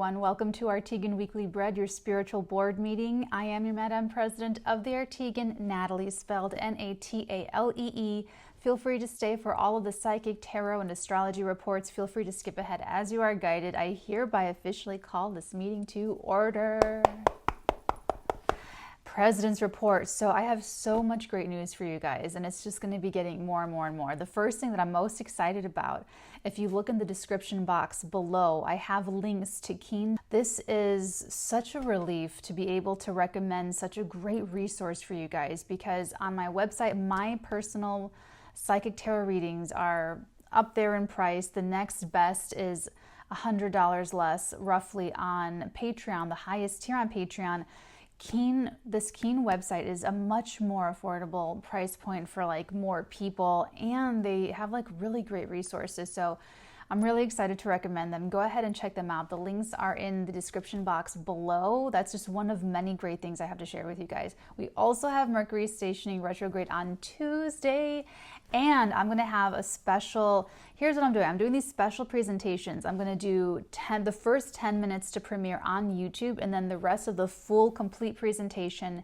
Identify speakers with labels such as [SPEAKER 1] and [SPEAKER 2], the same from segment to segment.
[SPEAKER 1] everyone. Welcome to Arteagan Weekly Bread, your spiritual board meeting. I am your Madam President of the Arteagan, Natalee, spelled Natalee. Feel free to stay for all of the psychic, tarot, and astrology reports. Feel free to skip ahead as you are guided. I hereby officially call this meeting to order. President's Report. So I have so much great news for you guys, and it's just going to be getting more and more and more. The first thing that I'm most excited about, if you look in the description box below, I have links to Keen. This is such a relief to be able to recommend such a great resource for you guys, because on my website, my personal psychic tarot readings are up there in price. The next best is $100 less roughly on Patreon, the highest tier on Patreon. This Keen website is a much more affordable price point for like more people, and they have like really great resources. So I'm really excited to recommend them. Go ahead and check them out. The links are in the description box below. That's just one of many great things I have to share with you guys. We also have Mercury stationing retrograde on Tuesday, and I'm going to have a special, here's what I'm doing. I'm doing these special presentations. I'm going to do the first 10 minutes to premiere on YouTube, and then the rest of the full complete presentation,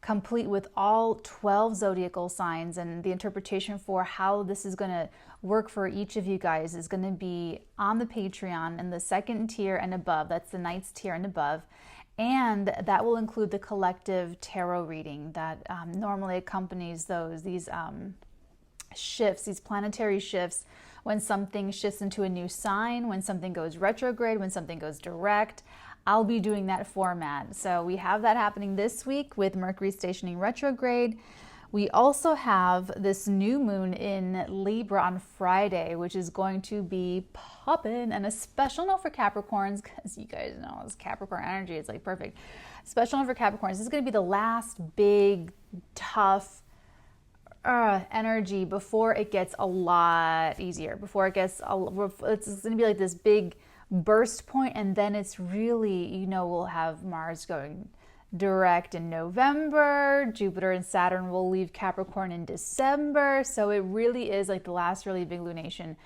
[SPEAKER 1] complete with all 12 zodiacal signs, and the interpretation for how this is going to work for each of you guys is going to be on the Patreon in the second tier and above. That's the Knights tier and above. And that will include the collective tarot reading that normally accompanies these shifts, these planetary shifts, when something shifts into a new sign, when something goes retrograde, when something goes direct. I'll be doing that format. So we have that happening this week with Mercury stationing retrograde. We also have this new moon in Libra on Friday, which is going to be poppin', and a special note for Capricorns, because you guys know this Capricorn energy is like perfect. Special note for Capricorns, this is going to be the last big, tough energy before it gets a lot easier, before it gets, it's going to be like this big burst point, and then it's really, we'll have Mars going direct in November. Jupiter and Saturn will leave Capricorn in December. So it really is like the last really big lunation.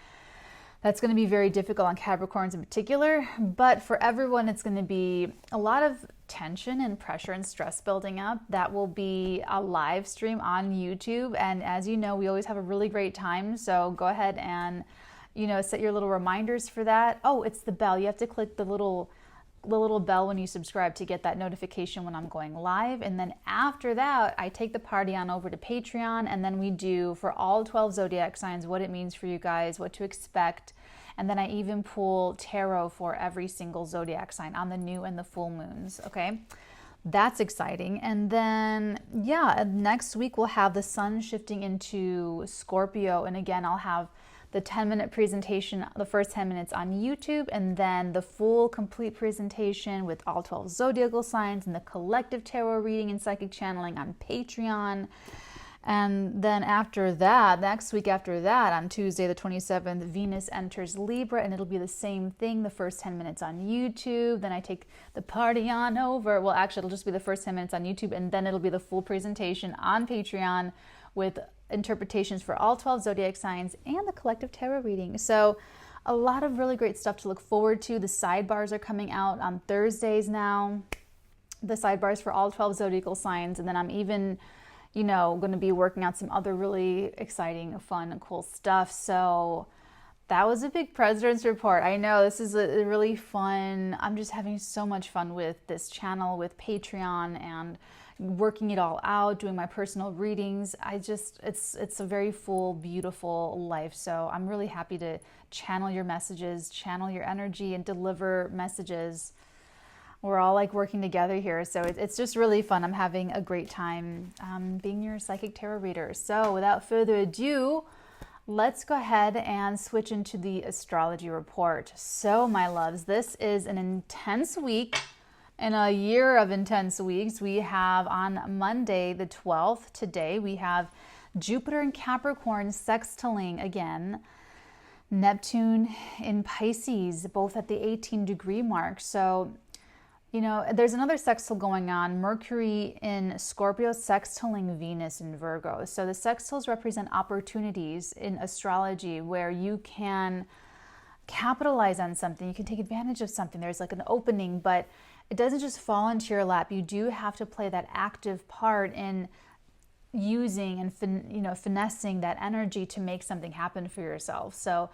[SPEAKER 1] That's going to be very difficult on Capricorns in particular, but for everyone, it's going to be a lot of tension and pressure and stress building up. That will be a live stream on YouTube. And as you know, we always have a really great time. So go ahead and, set your little reminders for that. Oh, it's the bell. You have to click the little bell when you subscribe to get that notification when I'm going live. And then after that, I take the party on over to Patreon, and then we do for all 12 zodiac signs what it means for you guys, what to expect. And then I even pull tarot for every single zodiac sign on the new and the full moons. Okay, that's exciting. And then next week we'll have the sun shifting into Scorpio, and again I'll have the 10-minute presentation, the first 10 minutes on YouTube, and then the full complete presentation with all 12 zodiacal signs and the collective tarot reading and psychic channeling on Patreon. And then after that, next week after that, on Tuesday the 27th, Venus enters Libra, and it'll be the same thing, the first 10 minutes on YouTube. Then I take the party on over. Well, actually, it'll just be the first 10 minutes on YouTube, and then it'll be the full presentation on Patreon with interpretations for all 12 zodiac signs and the collective tarot reading. So a lot of really great stuff to look forward to. The sidebars are coming out on Thursdays now, the sidebars for all 12 zodiacal signs. And then I'm even, going to be working on some other really exciting, fun, and cool stuff. So that was a big President's Report. I know this is a really fun, I'm just having so much fun with this channel, with Patreon, and working it all out, doing my personal readings. It's a very full, beautiful life. So I'm really happy to channel your messages, channel your energy, and deliver messages. We're all like working together here. So it's just really fun. I'm having a great time being your psychic tarot reader. So without further ado, let's go ahead and switch into the astrology report. So my loves, this is an intense week. In a year of intense weeks, we have on Monday the 12th, today, we have Jupiter in Capricorn sextiling again, Neptune in Pisces, both at the 18-degree mark. So, there's another sextile going on, Mercury in Scorpio sextiling Venus in Virgo. So the sextiles represent opportunities in astrology where you can capitalize on something. You can take advantage of something. There's like an opening, but it doesn't just fall into your lap. You do have to play that active part in using and finessing that energy to make something happen for yourself. So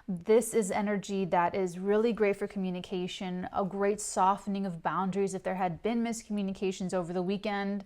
[SPEAKER 1] this is energy that is really great for communication, a great softening of boundaries if there had been miscommunications over the weekend,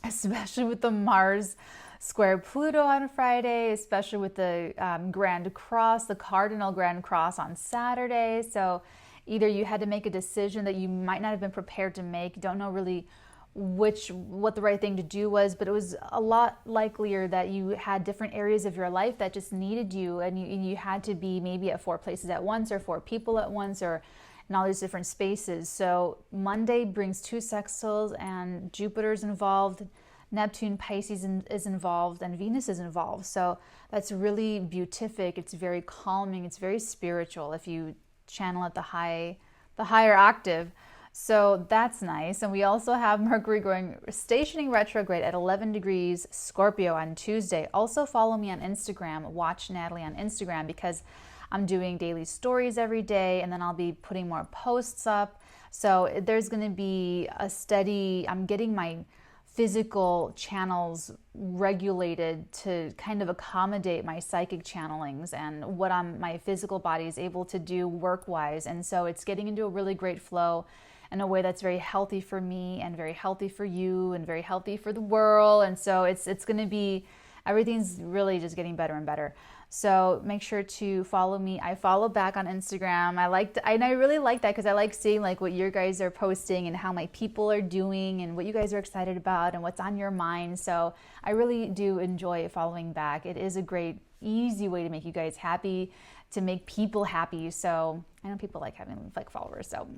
[SPEAKER 1] especially with the Mars square Pluto on Friday, especially with the Grand Cross, the Cardinal Grand Cross on Saturday. So either you had to make a decision that you might not have been prepared to make, don't know really what the right thing to do was, but it was a lot likelier that you had different areas of your life that just needed you, and you had to be maybe at 4 places at once, or 4 people at once, or in all these different spaces. So Monday brings 2 sextiles, and Jupiter's involved, Neptune, Pisces is involved, and Venus is involved. So that's really beatific. It's very calming. It's very spiritual if you channel at the higher octave. So that's nice. And we also have Mercury stationing retrograde at 11 degrees Scorpio on Tuesday. Also follow me on Instagram, watch Natalee on Instagram, because I'm doing daily stories every day, and then I'll be putting more posts up. So there's going to be I'm getting my physical channels regulated to kind of accommodate my psychic channelings and what my physical body is able to do work-wise. And so it's getting into a really great flow in a way that's very healthy for me and very healthy for you and very healthy for the world. And so it's going to be, everything's really just getting better and better. So make sure to follow me. I follow back on Instagram. I really like that because I like seeing like what your guys are posting and how my people are doing and what you guys are excited about and what's on your mind. So I really do enjoy following back. It is a great, easy way to make you guys happy, to make people happy. So I know people like having like followers. So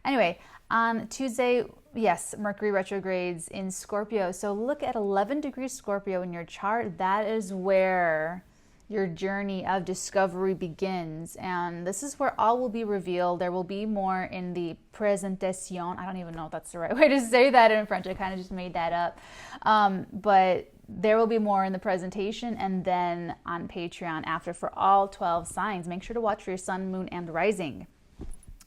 [SPEAKER 1] anyway, on Tuesday, yes, Mercury retrogrades in Scorpio. So look at 11 degrees Scorpio in your chart. That is where your journey of discovery begins. And this is where all will be revealed. There will be more in the presentation. I don't even know if that's the right way to say that in French. I kind of just made that up. But there will be more in the presentation, and then on Patreon after for all 12 signs. Make sure to watch for your sun, moon, and rising.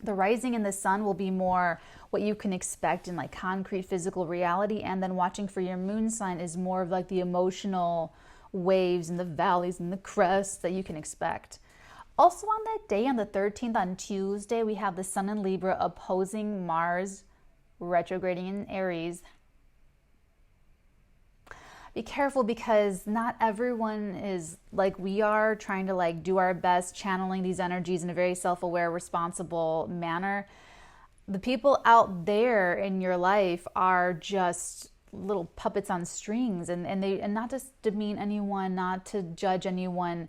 [SPEAKER 1] The rising and the sun will be more what you can expect in like concrete physical reality, and then watching for your moon sign is more of like the emotional waves and the valleys and the crests that you can expect. Also on that day, on the 13th, on Tuesday, we have the sun in Libra opposing Mars retrograding in Aries. Be careful, because not everyone is like we are, trying to like do our best channeling these energies in a very self-aware, responsible manner. The people out there in your life are just little puppets on strings, and not to demean anyone, not to judge anyone.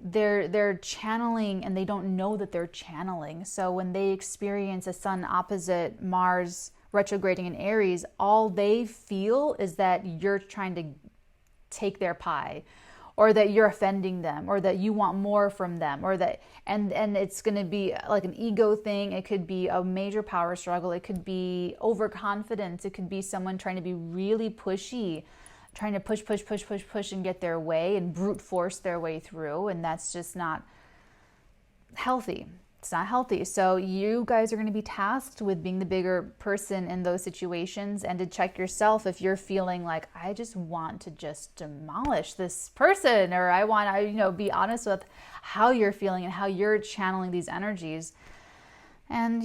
[SPEAKER 1] They're channeling, and they don't know that they're channeling. So when they experience a sun opposite Mars retrograding in Aries, all they feel is that you're trying to take their pie, or that you're offending them, or that you want more from them, or that and it's going to be like an ego thing. It could be a major power struggle. It could be overconfidence. It could be someone trying to be really pushy, trying to push and get their way and brute force their way through, and that's just not healthy. It's not healthy. So you guys are going to be tasked with being the bigger person in those situations, and to check yourself if you're feeling like, I just want to just demolish this person, or I want to, be honest with how you're feeling and how you're channeling these energies. And,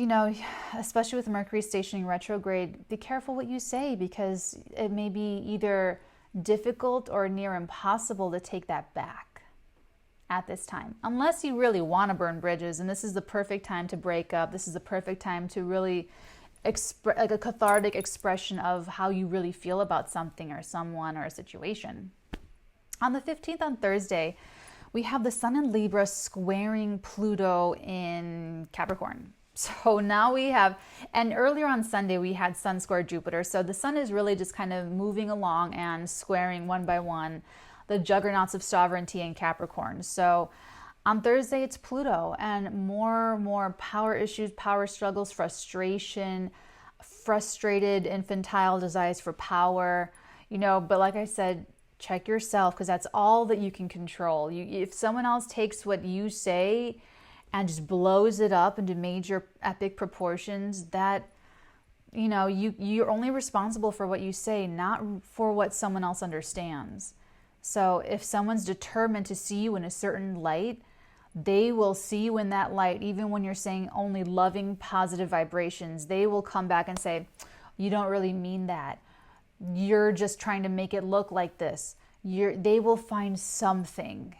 [SPEAKER 1] especially with Mercury stationing retrograde, be careful what you say, because it may be either difficult or near impossible to take that back at this time, unless you really want to burn bridges. And this is the perfect time to break up. This is the perfect time to really express like a cathartic expression of how you really feel about something or someone or a situation. On the 15th, on Thursday, we have the sun in Libra squaring Pluto in Capricorn. So now we have, and earlier on Sunday, we had sun square Jupiter. So the sun is really just kind of moving along and squaring one by one the juggernauts of sovereignty in Capricorn. So on Thursday, it's Pluto, and more power issues, power struggles, frustration, frustrated infantile desires for power, but like I said, check yourself, because that's all that you can control. If someone else takes what you say and just blows it up into major epic proportions, that, you're only responsible for what you say, not for what someone else understands. So if someone's determined to see you in a certain light, they will see you in that light. Even when you're saying only loving, positive vibrations, they will come back and say, you don't really mean that. You're just trying to make it look like this. They will find something.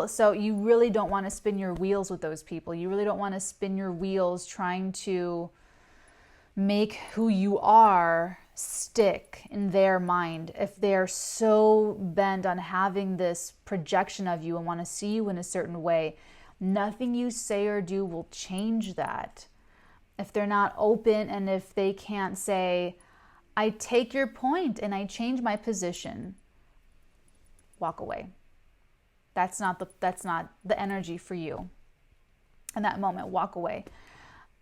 [SPEAKER 1] So you really don't want to spin your wheels with those people. You really don't want to spin your wheels trying to make who you are stick in their mind. If they're so bent on having this projection of you and want to see you in a certain way, nothing you say or do will change that. If they're not open, and if they can't say, I take your point and I change my position, walk away. That's not the energy for you in that moment. Walk away.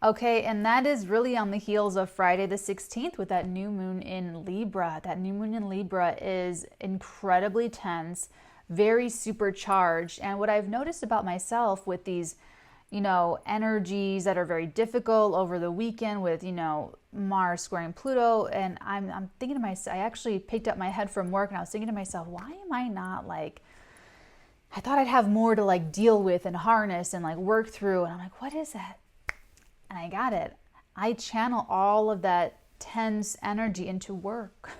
[SPEAKER 1] Okay, and that is really on the heels of Friday the 16th with that new moon in Libra. That new moon in Libra is incredibly tense, very supercharged. And what I've noticed about myself with these, energies that are very difficult over the weekend with, Mars squaring Pluto, and I'm thinking to myself, I actually picked up my head from work and I was thinking to myself, why am I not I thought I'd have more to deal with and harness and work through. And I'm like, what is that? And I got it. I channel all of that tense energy into work.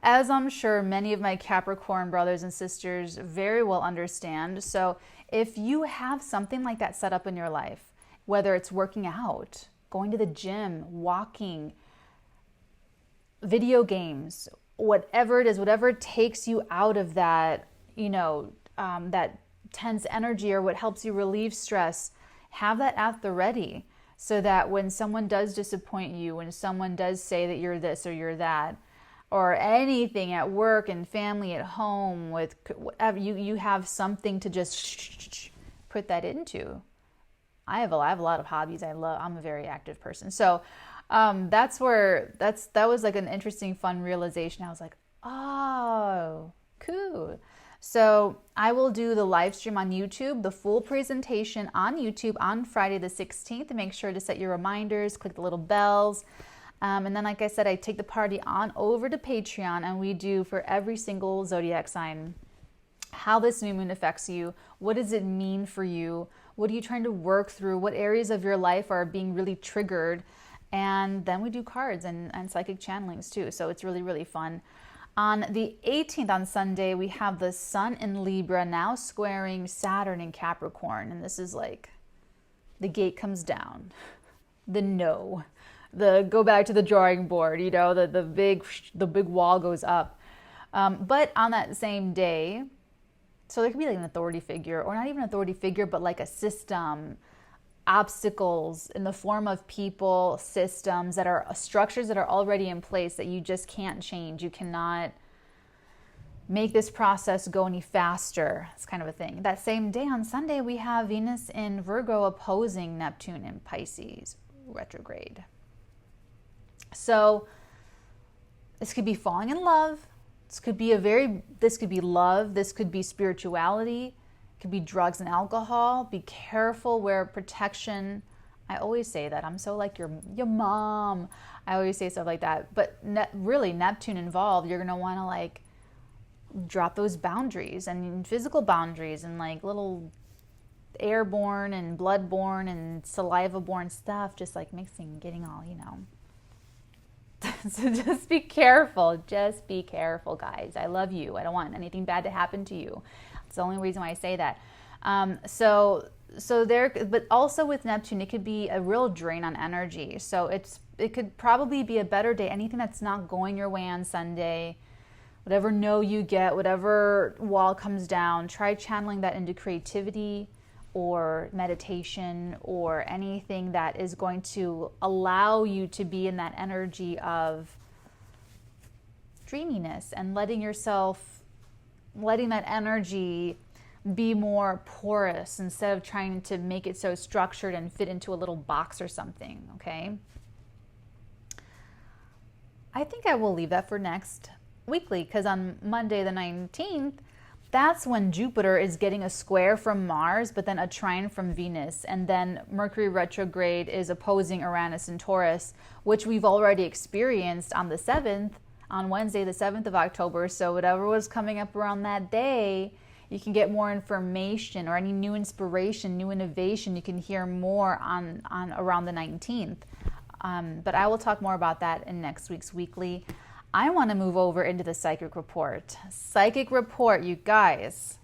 [SPEAKER 1] As I'm sure many of my Capricorn brothers and sisters very well understand. So if you have something like that set up in your life, whether it's working out, going to the gym, walking, video games, whatever it is, whatever takes you out of that, that tense energy, or what helps you relieve stress, have that at the ready, so that when someone does disappoint you, when someone does say that you're this or you're that, or anything at work and family at home, with whatever, you have something to just put that into. I have a lot of hobbies. I'm a very active person. So that was an interesting, fun realization. I was like, oh, cool. So I will do the live stream on YouTube, the full presentation on YouTube on Friday the 16th. Make sure to set your reminders, click the little bells. And then, like I said, I take the party on over to Patreon, and we do for every single zodiac sign how this new moon affects you. What does it mean for you? What are you trying to work through? What areas of your life are being really triggered? And then we do cards and psychic channelings too. So it's really, really fun. On the 18th, on Sunday, we have the Sun in Libra now squaring Saturn in Capricorn. And this is the gate comes down, the go back to the drawing board, the big wall goes up. But on that same day, so there could be an authority figure, or not even an authority figure, but a system, obstacles in the form of people, systems that are structures that are already in place that you just can't change. You cannot make this process go any faster. It's kind of a thing. That same day on Sunday, we have Venus in Virgo opposing Neptune in Pisces retrograde. So this could be falling in love. This could be love. This could be spirituality. It could be drugs and alcohol. Be careful, wear protection. I always say that. I'm so like your mom. I always say stuff like that. But really, Neptune involved, you're going to want to drop those boundaries, and physical boundaries, and little airborne and bloodborne and saliva-borne stuff, just mixing, getting all, So just be careful. Just be careful, guys. I love you. I don't want anything bad to happen to you. It's the only reason why I say that. But also with Neptune, it could be a real drain on energy. So it could probably be a better day. Anything that's not going your way on Sunday, whatever no you get, whatever wall comes down, try channeling that into creativity or meditation or anything that is going to allow you to be in that energy of dreaminess, and letting that energy be more porous instead of trying to make it so structured and fit into a little box or something, okay? I think I will leave that for next weekly, because on Monday the 19th, that's when Jupiter is getting a square from Mars, but then a trine from Venus. And then Mercury retrograde is opposing Uranus and Taurus, which we've already experienced on the 7th, on Wednesday, the 7th of October. So whatever was coming up around that day, you can get more information or any new inspiration, new innovation. You can hear more on around the 19th. But I will talk more about that in next week's weekly. I want to move over into the psychic report. Psychic report, you guys.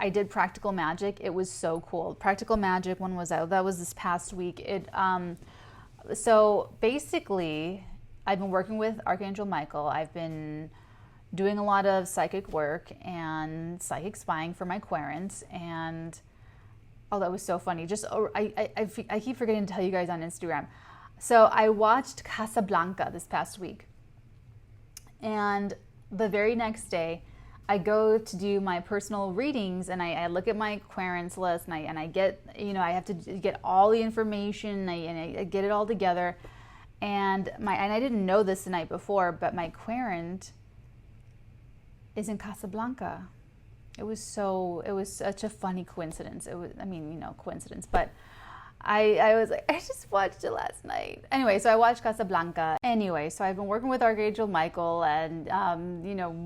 [SPEAKER 1] I did practical magic. It was so cool. Practical magic, when was that? That was this past week. So basically, I've been working with Archangel Michael. I've been doing a lot of psychic work and psychic spying for my querents. And oh, that was so funny. I keep forgetting to tell you guys on Instagram. So I watched Casablanca this past week. And the very next day, I go to do my personal readings, and I look at my querents list, and I get, I have to get all the information, and I get it all together. And I didn't know this the night before, but my querent is in Casablanca. It was such a funny coincidence. Coincidence, but I was like, I just watched it last night. Anyway, so I watched Casablanca. Anyway, so I've been working with Archangel Michael and,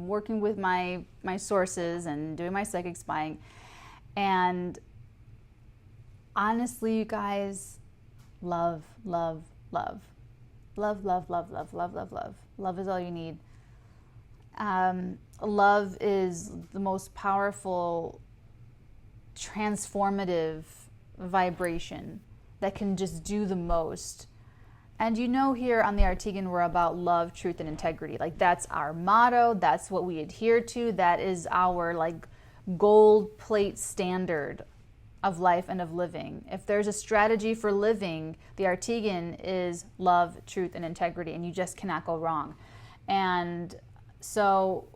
[SPEAKER 1] working with my sources and doing my psychic spying. And honestly, you guys, love, love, love. Love, love, love, love, love, love, love. Love is all you need. Love is the most powerful, transformative vibration that can just do the most. And here on the Arteagan, we're about love, truth, and integrity. Like, that's our motto. That's what we adhere to. That is our gold plate standard of life and of living. If there's a strategy for living, the Arteagan is love, truth, and integrity, and you just cannot go wrong. And so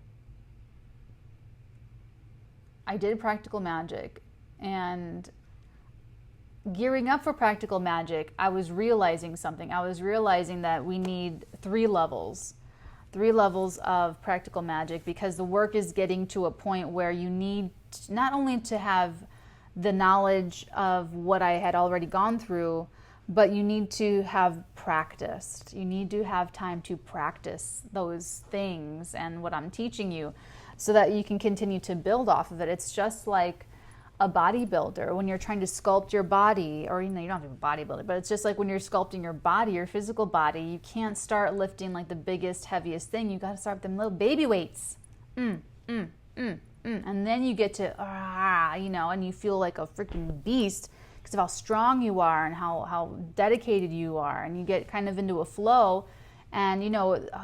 [SPEAKER 1] I did practical magic, and gearing up for practical magic, I was realizing something. I was realizing that we need 3 levels of practical magic, because the work is getting to a point where you need not only to have the knowledge of what I had already gone through, but you need to have practiced. You need to have time to practice those things and what I'm teaching you, so that you can continue to build off of it. It's just like a bodybuilder. When you're trying to sculpt your body, or you don't have to be a bodybuilder, but it's just like when you're sculpting your body, your physical body, you can't start lifting like the biggest, heaviest thing. You got to start with them little baby weights. And then you get to, and you feel like a freaking beast because of how strong you are and how dedicated you are. And you get kind of into a flow. And,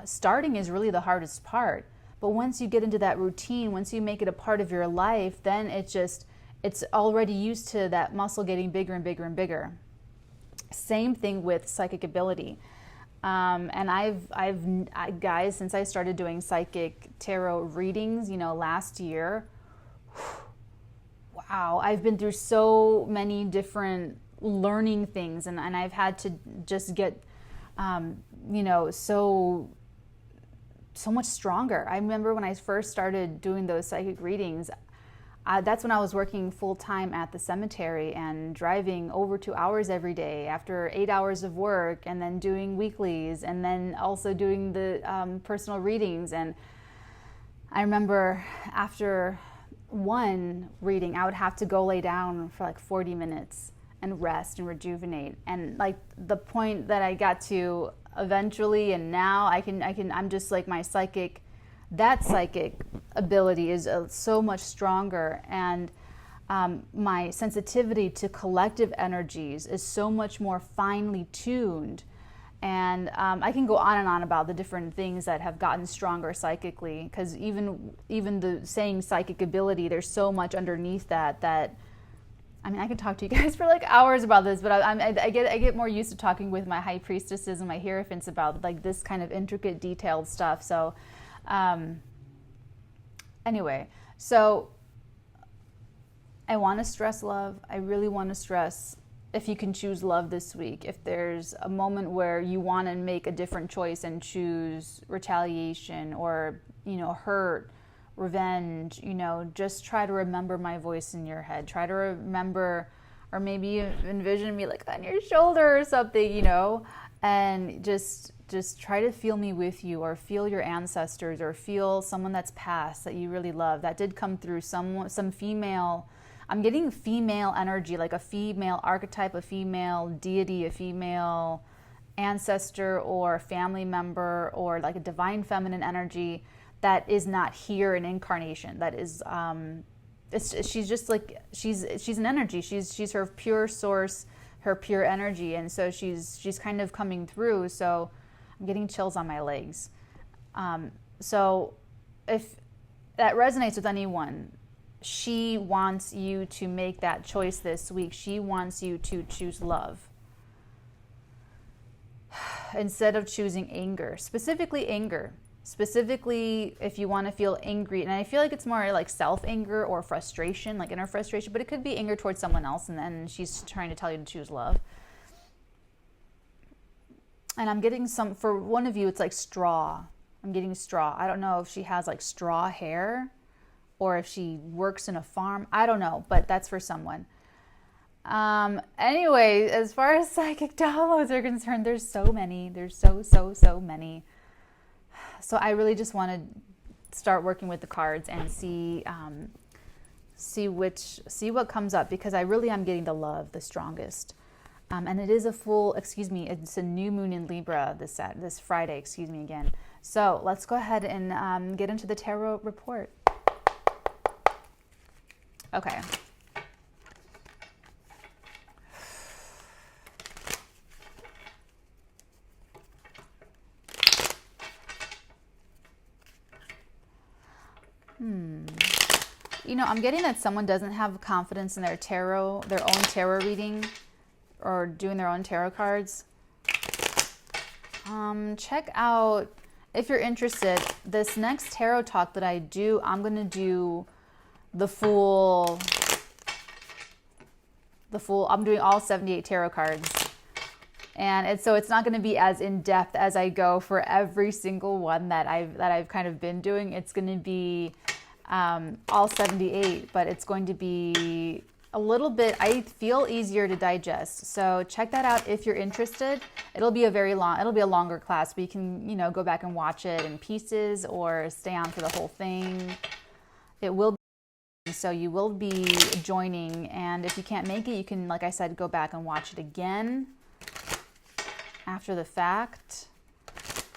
[SPEAKER 1] starting is really the hardest part. But once you get into that routine, once you make it a part of your life, then it's already used to that muscle getting bigger and bigger and bigger. Same thing with psychic ability. And I've guys, since I started doing psychic tarot readings, last year, wow, I've been through so many different learning things, and I've had to just get, so much stronger. I remember when I first started doing those psychic readings, that's when I was working full-time at the cemetery and driving over 2 hours every day after 8 hours of work, and then doing weeklies, and then also doing the personal readings. And I remember after one reading, I would have to go lay down for 40 minutes and rest and rejuvenate. And the point that I got to eventually, and now I'm just my psychic ability is so much stronger, and my sensitivity to collective energies is so much more finely tuned. And I can go on and on about the different things that have gotten stronger psychically, because even the saying psychic ability, there's so much underneath that I can talk to you guys for hours about this, but I get more used to talking with my high priestesses and my hierophants about this kind of intricate, detailed stuff. So anyway, so I want to stress love. I really want to stress if you can choose love this week, if there's a moment where you want to make a different choice and choose retaliation or, you know, hurt, revenge, you know, just try to remember my voice in your head. Try to remember, or maybe you envision me like on your shoulder or something, you know, and just try to feel me with you, or feel your ancestors, or feel someone that's passed that you really love. That did come through. Some female, I'm getting female energy, like a female archetype, a female deity, a female ancestor or family member, or like a divine feminine energy that is not here in incarnation. That is, she's just like, she's an energy. She's her pure source, her pure energy, and so she's kind of coming through. So I'm getting chills on my legs. So if that resonates with anyone, she wants you to make that choice this week. She wants you to choose love instead of choosing anger, specifically anger. Specifically, if you want to feel angry, and I feel like it's more like self-anger or frustration, like inner frustration, but it could be anger towards someone else, and then she's trying to tell you to choose love. And I'm getting some, for one of you, it's like straw. I'm getting straw. I don't know if she has like straw hair or if she works in a farm. I don't know, but that's for someone. Anyway, as far as psychic downloads are concerned, there's so many. There's so many. So I really just want to start working with the cards and see what comes up, because I really am getting the love the strongest. And it is it's a new moon in Libra this Friday, again. So let's go ahead and get into the tarot report. Okay. You know, I'm getting that someone doesn't have confidence in their own tarot reading, or doing their own tarot cards. Check out, if you're interested, this next tarot talk that I do, I'm going to do the full, I'm doing all 78 tarot cards. And it's not going to be as in-depth as I go for every single one that I've kind of been doing. It's going to be all 78, but it's going to be a little bit, I feel, easier to digest. So check that out if you're interested. It'll be a longer class, but you can, you know, go back and watch it in pieces or stay on for the whole thing. It will be, so you will be joining, and if you can't make it, you can, like I said, go back and watch it again after the fact.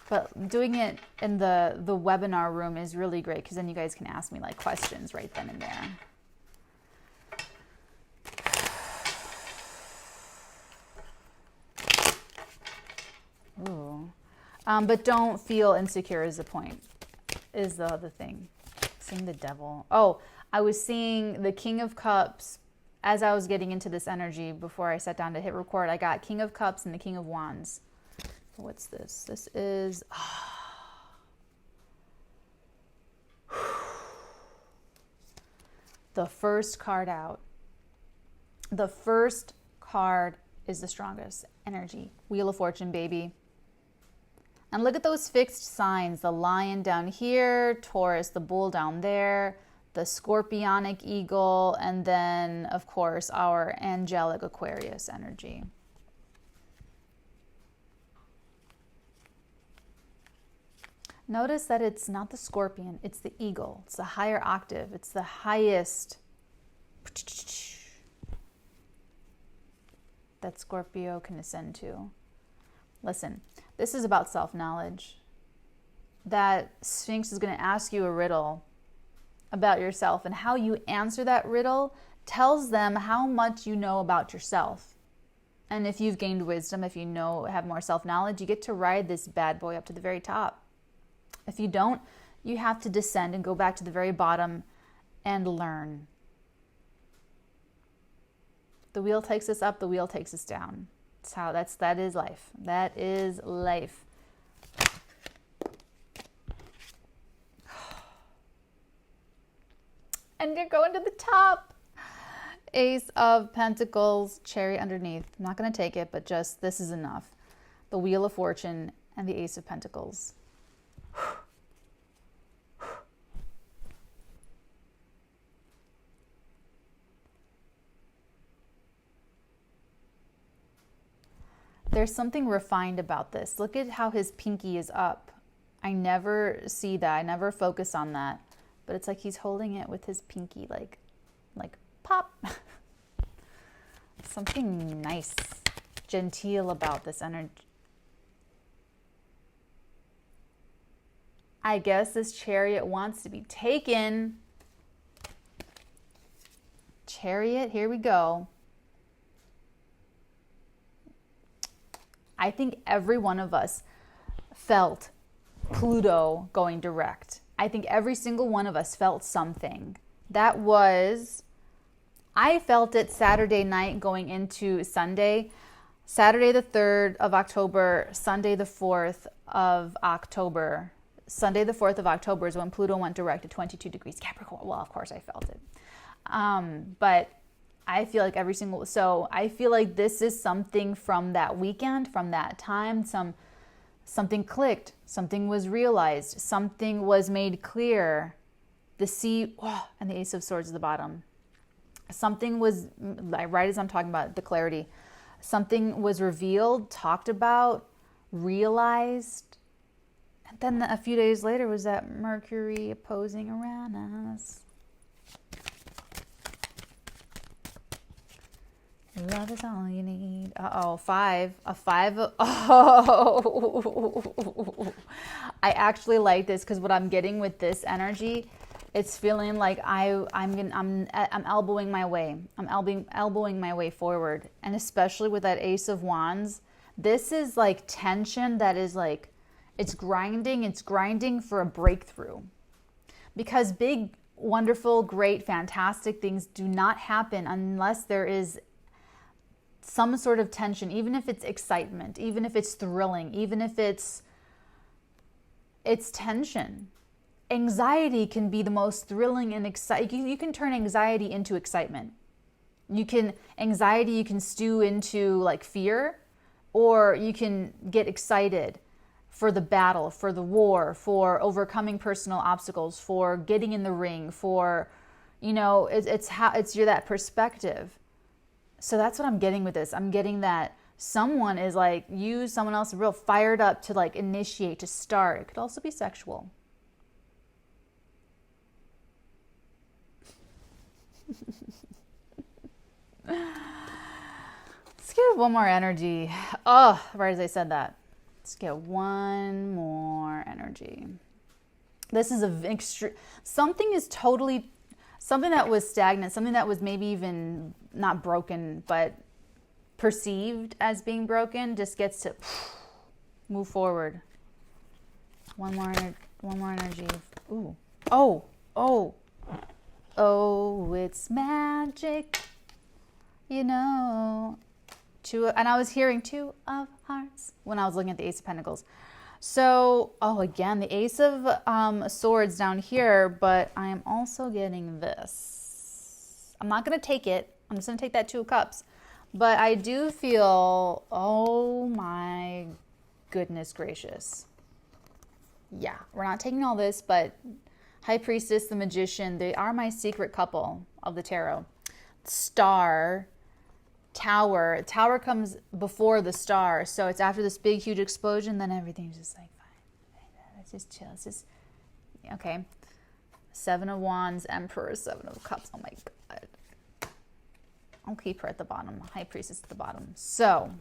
[SPEAKER 1] But doing it in the webinar room is really great, because then you guys can ask me like questions right then and there. Ooh. But don't feel insecure is the point, is the other thing. Seeing the devil. Oh, I was seeing the King of Cups as I was getting into this energy before I sat down to hit record. I got King of Cups and the King of Wands. What's this? This is... the first card out. The first card is the strongest energy. Wheel of Fortune, baby. And look at those fixed signs. The lion down here, Taurus, the bull down there, the scorpionic eagle, and then, of course, our angelic Aquarius energy. Notice that it's not the scorpion, it's the eagle. It's the higher octave. It's the highest that Scorpio can ascend to. Listen, this is about self-knowledge. That Sphinx is going to ask you a riddle about yourself, and how you answer that riddle tells them how much you know about yourself. And if you've gained wisdom, if you have more self-knowledge, you get to ride this bad boy up to the very top. If you don't, you have to descend and go back to the very bottom and learn. The wheel takes us up, the wheel takes us down. That is life. That is life. And you're going to the top. Ace of Pentacles, cherry underneath. I'm not going to take it, but just this is enough. The Wheel of Fortune and the Ace of Pentacles. There's something refined about this. Look at how his pinky is up. I never see that. I never focus on that. But it's like he's holding it with his pinky, like pop. Something nice, genteel about this energy. I guess this Chariot wants to be taken. Chariot, here we go. I think every one of us felt Pluto going direct. I think every single one of us felt something. That was, I felt it Saturday night going into Sunday. Saturday the 3rd of October, Sunday the 4th of October. Sunday the 4th of October is when Pluto went direct at 22 degrees Capricorn. Well, of course I felt it. But I feel like so I feel like this is something from that weekend, from that time. Something clicked, something was realized, something was made clear. The Sea, and the Ace of Swords at the bottom. Something was, right as I'm talking about the clarity, something was revealed, talked about, realized. And then a few days later was that Mercury opposing Uranus. Love is all you need. Uh-oh, 5. A 5. Oh. I actually like this because what I'm getting with this energy, it's feeling like I'm elbowing my way. I'm elbowing my way forward. And especially with that Ace of Wands, this is like tension that is like, it's grinding for a breakthrough. Because big, wonderful, great, fantastic things do not happen unless there is some sort of tension, even if it's excitement, even if it's thrilling, even if it's tension. Anxiety can be the most thrilling and exciting. You can turn anxiety into excitement. Anxiety you can stew into like fear, or you can get excited for the battle, for the war, for overcoming personal obstacles, for getting in the ring, for, it's you're that perspective. So that's what I'm getting with this. I'm getting that someone is like, someone else real fired up to like initiate, to start. It could also be sexual. Let's get one more energy. Oh, right as I said that. Let's get one more energy. This is something that was stagnant, something that was maybe even not broken, but perceived as being broken, just gets to move forward. One more energy. Ooh. Oh, it's magic. And I was hearing 2 of Hearts when I was looking at the Ace of Pentacles. So, again, the Ace of Swords down here, but I am also getting this. I'm not going to take it. I'm just going to take that 2 of Cups. But I do feel, oh my goodness gracious. Yeah, we're not taking all this, but High Priestess, the Magician, they are my secret couple of the tarot. Star, Tower. Tower comes before the Star, so it's after this big, huge explosion, then everything's just like, fine. Let's just chill. It's just, okay. 7 of Wands, Emperor, 7 of Cups. Oh my God. I'll keep her at the bottom. High Priestess at the bottom. So,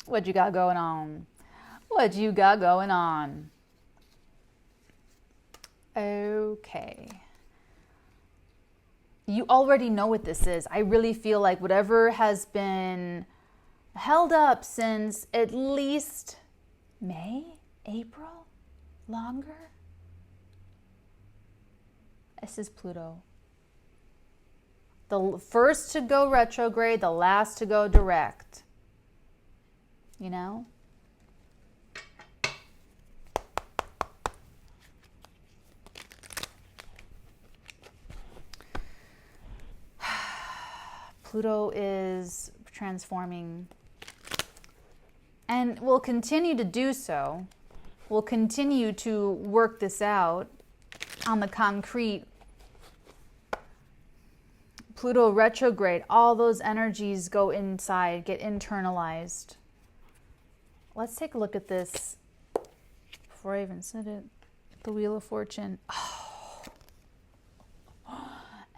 [SPEAKER 1] what you got going on? What you got going on? Okay. You already know what this is. I really feel like whatever has been held up since at least May, April, longer. This is Pluto. The first to go retrograde, the last to go direct. Pluto is transforming and will continue to do so. We'll continue to work this out on the concrete. Pluto retrograde, all those energies go inside, get internalized. Let's take a look at this before I even said it. The Wheel of Fortune. Oh.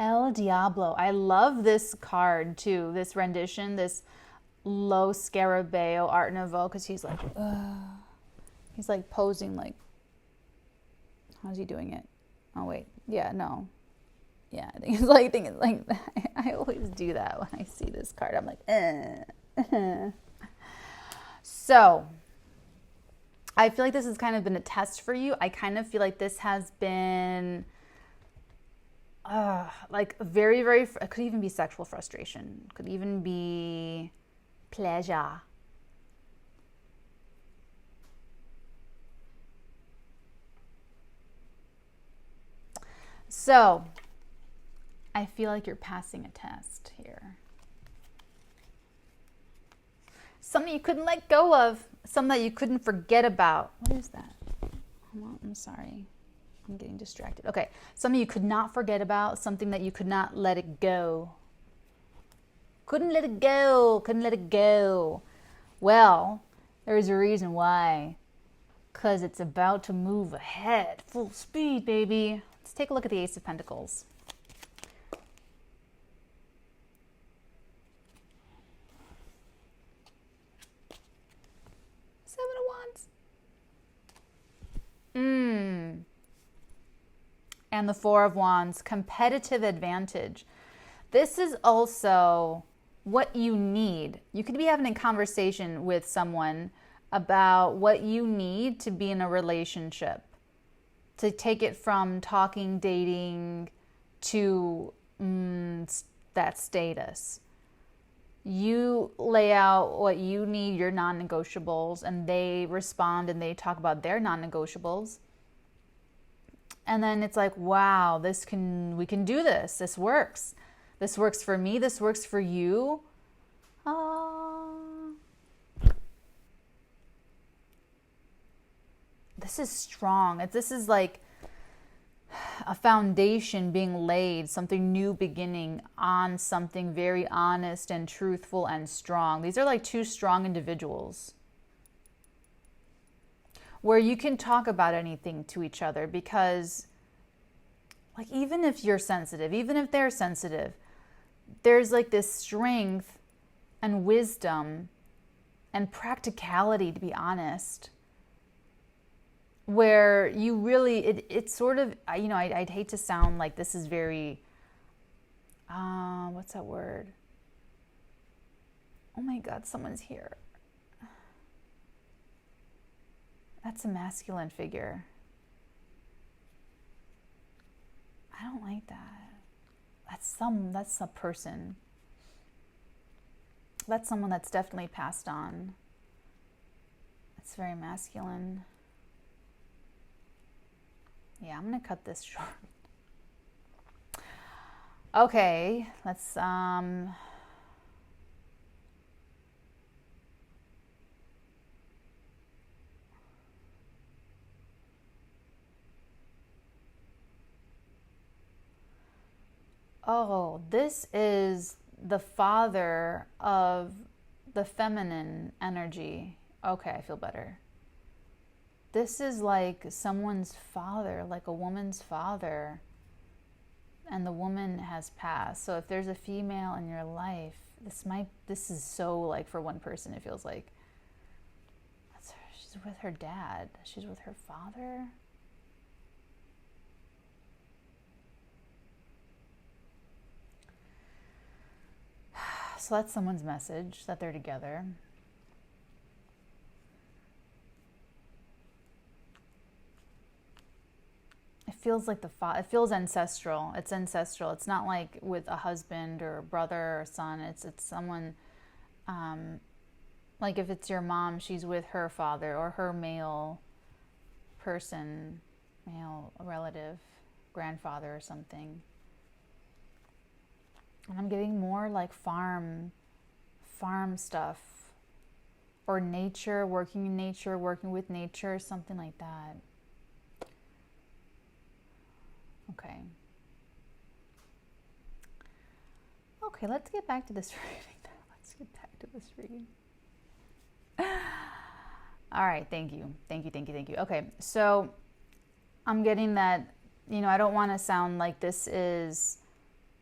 [SPEAKER 1] El Diablo. I love this card too, this rendition, this Lo Scarabeo Art Nouveau, because he's like posing like, how's he doing it? Oh wait, yeah, no. Yeah, I think it's like I always do that when I see this card. I'm like, So, I feel like this has kind of been a test for you. I kind of feel like this has been like very, very, it could even be sexual frustration. Could even be pleasure. So, I feel like you're passing a test here. Something you couldn't let go of. Something that you couldn't forget about. What is that? I'm sorry. I'm getting distracted. Okay. Something you could not forget about. Something that you could not let it go. Couldn't let it go. Couldn't let it go. Well, there's a reason why. Because it's about to move ahead. Full speed, baby. Let's take a look at the Ace of Pentacles. Seven of Wands. And the Four of Wands. Competitive advantage. This is also what you need. You could be having a conversation with someone about what you need to be in a relationship. To take it from talking, dating, to that status. You lay out what you need, your non-negotiables, and they respond and they talk about their non-negotiables. And then it's like, wow, we can do this. This works. This works for me. This works for you. This is strong. This is like a foundation being laid, something new beginning on something very honest and truthful and strong. These are like two strong individuals where you can talk about anything to each other, because like even if you're sensitive, even if they're sensitive, there's like this strength and wisdom and practicality, to be honest, where you really, it's sort of, I'd hate to sound like this is very, what's that word? Oh my God, someone's here. That's a masculine figure. I don't like that. That's a person. That's someone that's definitely passed on. It's very masculine. Yeah, I'm gonna cut this short. Okay, let's oh, this is the father of the feminine energy. Okay, I feel better. This is like someone's father, like a woman's father, and the woman has passed. So if there's a female in your life, this is so like for one person, it feels like she's with her dad, she's with her father. So that's someone's message, that they're together. It feels like it feels ancestral. It's ancestral. It's not like with a husband or a brother or son. It's someone, like if it's your mom, she's with her father or her male person, male relative, grandfather or something. And I'm getting more like farm stuff. Or nature, working in nature, working with nature, something like that. Okay. Okay, let's get back to this reading now. Let's get back to this reading. All right, thank you. Thank you, thank you, thank you. Okay, so I'm getting that, you know, I don't want to sound like this is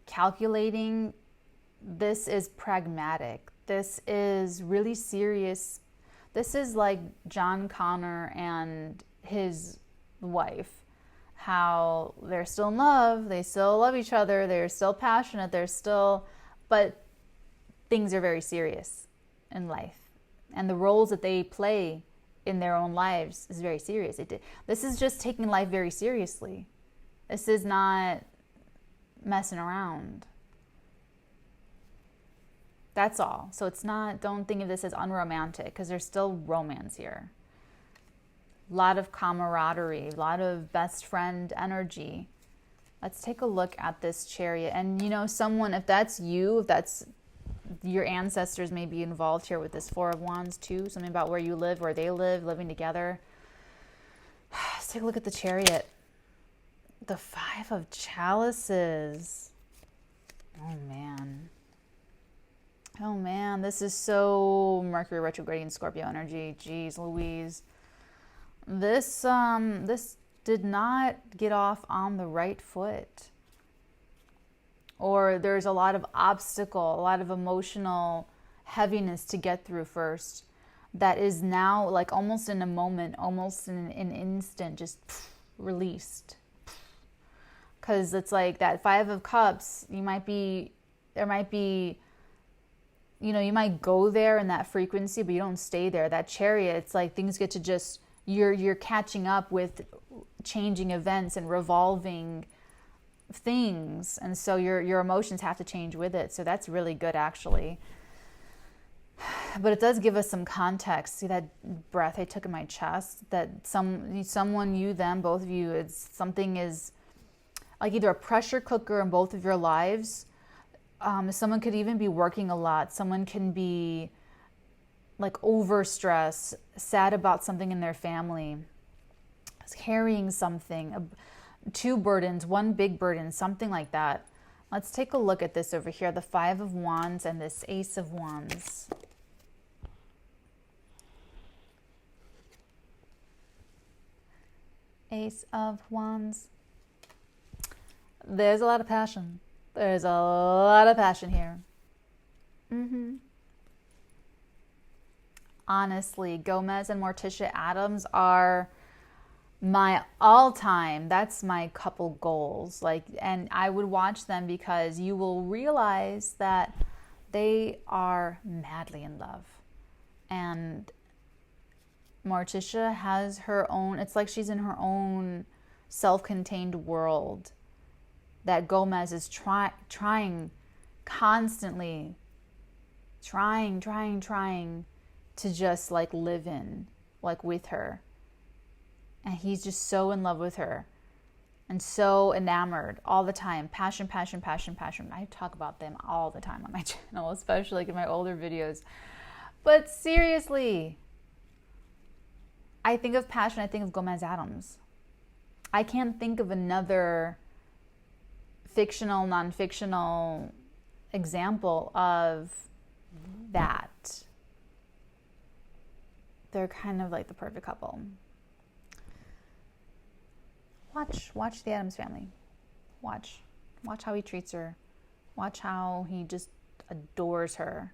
[SPEAKER 1] calculating. This is pragmatic. This is really serious. This is like John Connor and his wife. How they're still in love, they still love each other, they're still passionate, but things are very serious in life. And the roles that they play in their own lives is very serious. This is just taking life very seriously. This is not messing around. That's all. So it's not, don't think of this as unromantic, because there's still romance here. A lot of camaraderie, a lot of best friend energy. Let's take a look at this Chariot. And you know, someone, if that's you, if that's your ancestors may be involved here with this Four of Wands too. Something about where you live, where they live, living together. Let's take a look at the Chariot. The Five of Chalices. Oh man. Oh man, this is so Mercury retrograding Scorpio energy. Jeez Louise. This did not get off on the right foot. Or there's a lot of obstacle, a lot of emotional heaviness to get through first. That is now like almost in a moment, almost in an instant, just released. Because it's like that Five of Cups, you might be, you know, you might go there in that frequency, but you don't stay there. That Chariot, it's like things get to just, you're catching up with changing events and revolving things, and so your emotions have to change with it. So that's really good, actually. But it does give us some context. See that breath I took in my chest? That someone, you, them, both of you, something is like either a pressure cooker in both of your lives. Someone could even be working a lot. Someone can be like overstressed, sad about something in their family, carrying something, two burdens, one big burden, something like that. Let's take a look at this over here, the Five of Wands and this Ace of Wands. Ace of Wands. There's a lot of passion. There's a lot of passion here. Honestly, Gomez and Morticia Addams are my all-time, that's my couple goals. Like, and I would watch them because you will realize that they are madly in love. And Morticia has her own, it's like she's in her own self-contained world that Gomez is trying constantly, trying to just like live in, like with her. And he's just so in love with her and so enamored all the time. Passion. I talk about them all the time on my channel, especially like in my older videos. But seriously, I think of passion, I think of Gomez Addams. I can't think of another fictional, non-fictional example of that. They're kind of like the perfect couple. Watch the Addams Family. Watch how he treats her. Watch how he just adores her.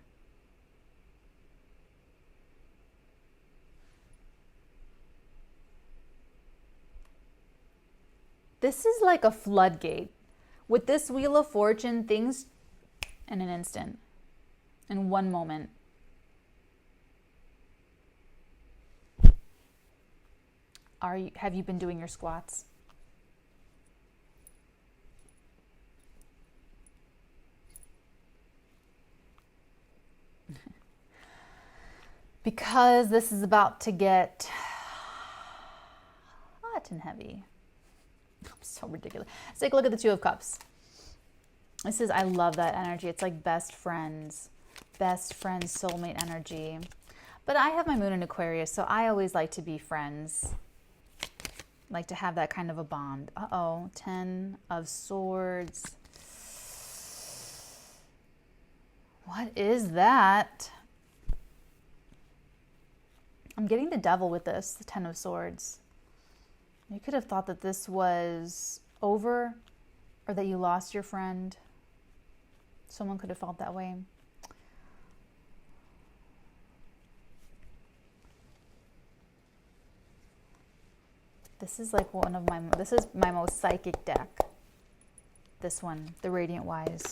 [SPEAKER 1] This is like a floodgate. With this Wheel of Fortune, things in an instant, in one moment. Have you been doing your squats? Because this is about to get hot and heavy. I'm so ridiculous. Let's take a look at the Two of Cups. This is, I love that energy. It's like best friends, soulmate energy. But I have my moon in Aquarius, so I always like to be friends. Like to have that kind of a bond. Uh-oh, 10 of Swords. What is that? I'm getting the Devil with this, the 10 of Swords. You could have thought that this was over or that you lost your friend. Someone could have felt that way. This is like this is my most psychic deck. This one, the Radiant Wise.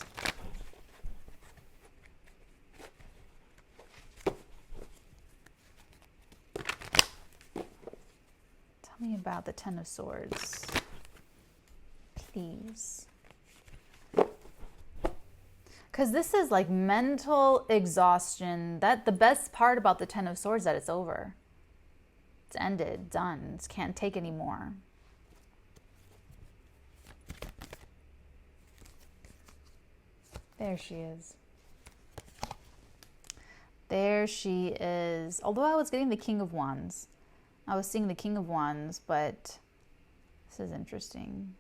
[SPEAKER 1] Tell me about the 10 of Swords, please. Because this is like mental exhaustion. That the best part about the 10 of Swords, that it's over. It's ended, done. It can't take anymore. There she is. There she is. Although I was getting the King of Wands. I was seeing the King of Wands, but this is interesting.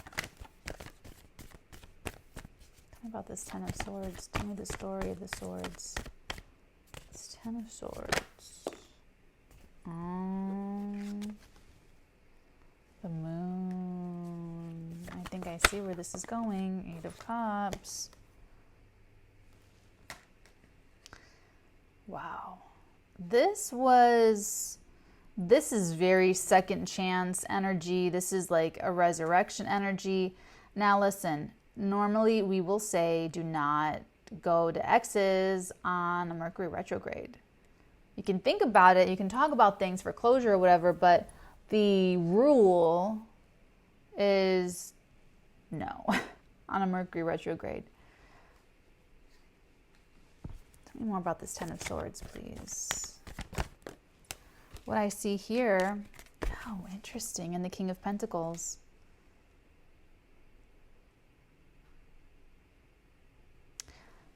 [SPEAKER 1] Tell me about this 10 of Swords. Tell me the story of the swords. This 10 of Swords. The moon. I think I see where this is going. 8 of Cups. Wow. This is very second chance energy. This is like a resurrection energy. Now listen, normally we will say do not go to exes on a Mercury retrograde. You can think about it, you can talk about things for closure or whatever, but the rule is no on a Mercury retrograde. Tell me more about this 10 of Swords, please. What I see here, oh, interesting, and the King of Pentacles.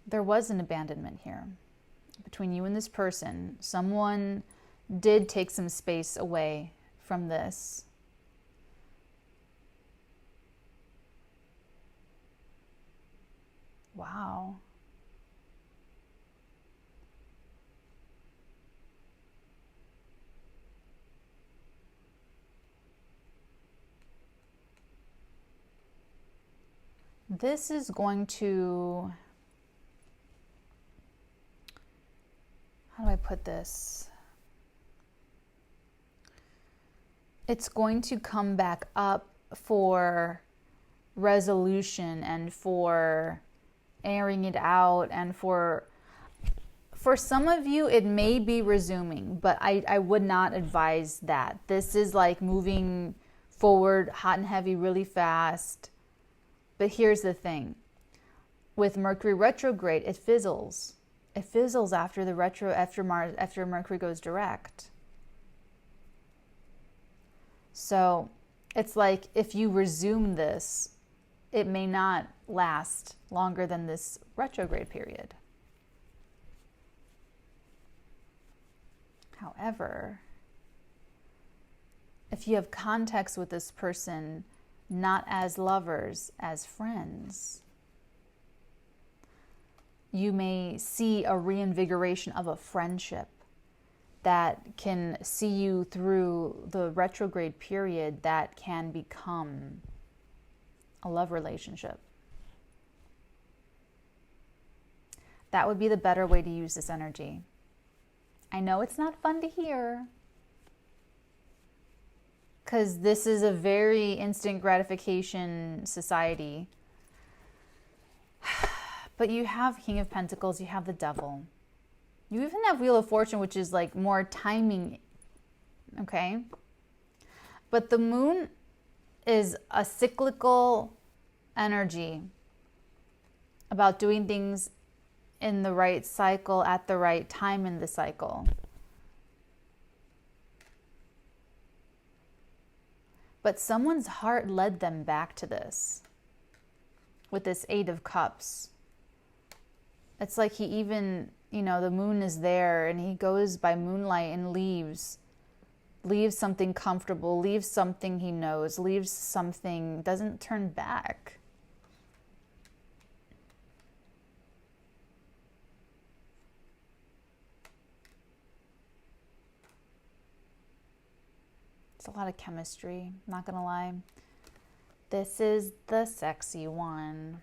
[SPEAKER 1] There was an abandonment here between you and this person. Someone did take some space away from this. Wow. This is going to, how do I put this? It's going to come back up for resolution and for airing it out, and for some of you it may be resuming, but I would not advise that. This is like moving forward hot and heavy really fast. But here's the thing. With Mercury retrograde, it fizzles. It fizzles after the after Mercury goes direct. So it's like if you resume this, it may not last longer than this retrograde period. However, if you have context with this person, not as lovers, as friends, you may see a reinvigoration of a friendship that can see you through the retrograde period, that can become a love relationship. That would be the better way to use this energy. I know it's not fun to hear, because this is a very instant gratification society. But you have King of Pentacles, you have the Devil. You even have Wheel of Fortune, which is like more timing, okay? But the moon is a cyclical energy about doing things in the right cycle at the right time in the cycle. But someone's heart led them back to this with this 8 of Cups. It's like he even, you know, the moon is there and he goes by moonlight and leaves something comfortable, leaves something he knows, leaves something, doesn't turn back. It's a lot of chemistry, not gonna lie. This is the sexy one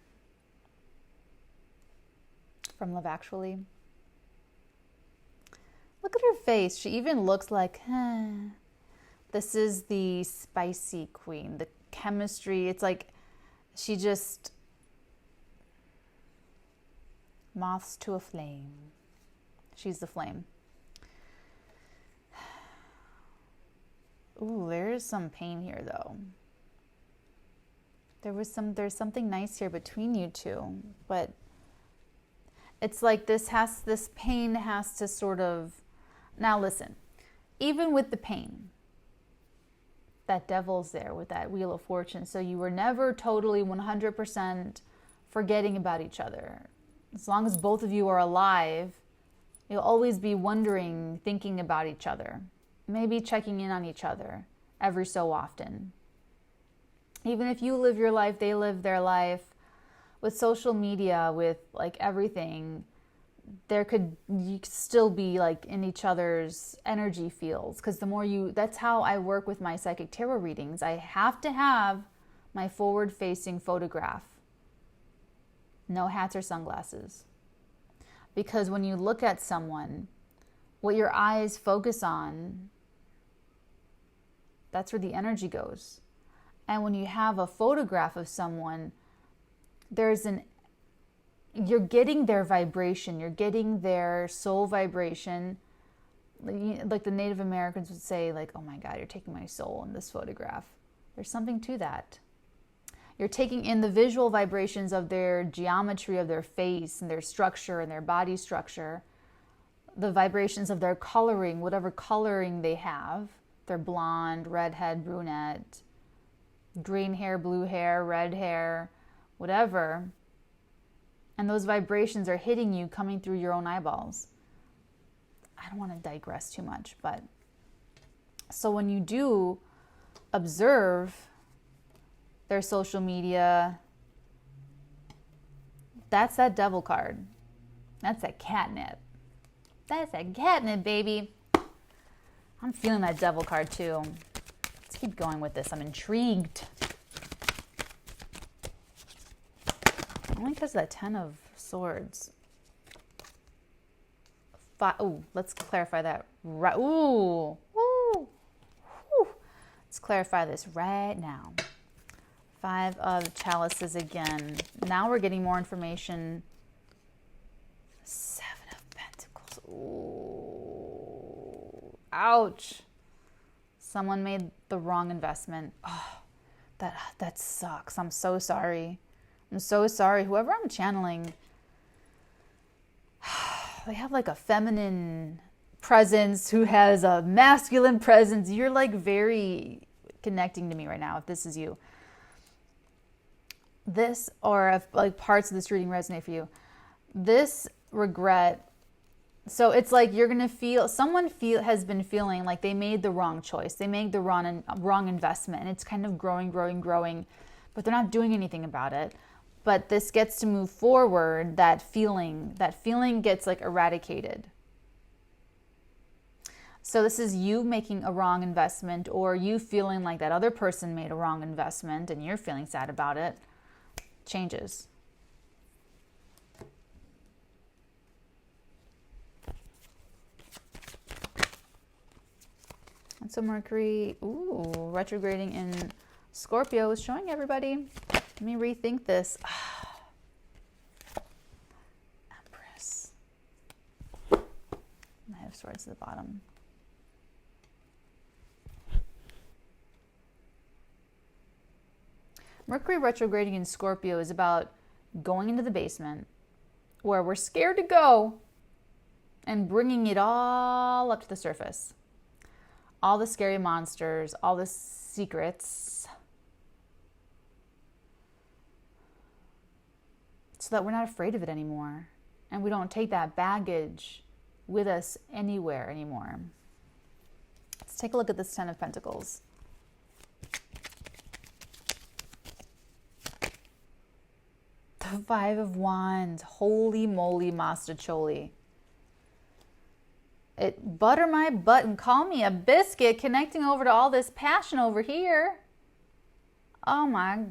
[SPEAKER 1] from Love Actually. Look at her face. She even looks like, This is the spicy queen, the chemistry. It's like she just, moths to a flame. She's the flame. Ooh, there's some pain here though. There's something nice here between you two, but it's like this pain has to sort of, now listen, even with the pain, that devil's there with that Wheel of Fortune. So you were never totally 100% forgetting about each other. As long as both of you are alive, you'll always be wondering, thinking about each other. Maybe checking in on each other every so often. Even if you live your life, they live their life. With social media, with like everything, you could still be like in each other's energy fields. Because the more that's how I work with my psychic tarot readings. I have to have my forward-facing photograph. No hats or sunglasses. Because when you look at someone, what your eyes focus on, that's where the energy goes. And when you have a photograph of someone, you're getting their vibration, you're getting their soul vibration. Like the Native Americans would say, like, oh my God, you're taking my soul in this photograph. There's something to that. You're taking in the visual vibrations of their geometry of their face and their structure and their body structure, the vibrations of their coloring, whatever coloring they have. They're blonde, redhead, brunette, green hair, blue hair, red hair, whatever. And those vibrations are hitting you, coming through your own eyeballs. I don't want to digress too much, but so when you do observe their social media, that's that devil card. That's that catnip. That's that catnip, baby. I'm feeling that devil card too. Let's keep going with this. I'm intrigued. Only because of that 10 of Swords. Oh, let's clarify that. Right. Ooh. Ooh. Let's clarify this right now. 5 of Chalices again. Now we're getting more information. 7 of Pentacles. Ooh. Ouch. Someone made the wrong investment. Oh, that sucks. I'm so sorry. I'm so sorry. Whoever I'm channeling, they have like a feminine presence who has a masculine presence. You're like very connecting to me right now if this is you. This, or if like parts of this reading resonate for you. This regret, so it's like you're going to feel, has been feeling like they made the wrong choice. They made the wrong investment, and it's kind of growing, but they're not doing anything about it. But this gets to move forward, that feeling gets like eradicated. So this is you making a wrong investment, or you feeling like that other person made a wrong investment and you're feeling sad about it. Changes. And so Mercury, retrograding in Scorpio is showing everybody. Let me rethink this. Empress. I have Swords at the bottom. Mercury retrograding in Scorpio is about going into the basement where we're scared to go and bringing it all up to the surface. all the scary monsters, all the secrets, so that we're not afraid of it anymore. And we don't take that baggage with us anywhere anymore. Let's take a look at this Ten of Pentacles. The Five of Wands. Holy moly, Master Choli. It butter my butt and call me a biscuit, connecting over to all this passion over here. Oh my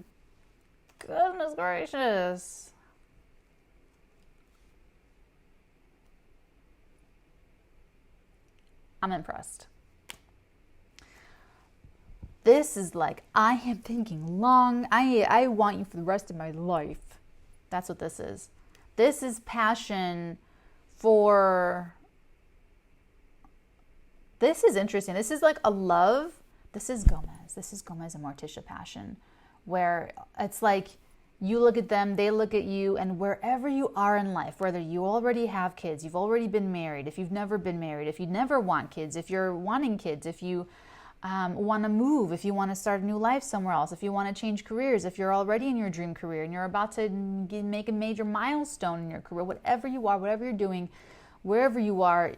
[SPEAKER 1] goodness gracious. I'm impressed. This is like, I am thinking long. I want you for the rest of my life. That's what this is. This is passion for... This is interesting. This is like a love. This is Gomez. This is Gomez and Morticia passion, where it's like you look at them, they look at you, and wherever you are in life, whether you already have kids, you've already been married, if you've never been married, if you never want kids, if you're wanting kids, if you want to move, if you want to start a new life somewhere else, if you want to change careers, if you're already in your dream career and you're about to make a major milestone in your career, whatever you are, whatever you're doing, wherever you are,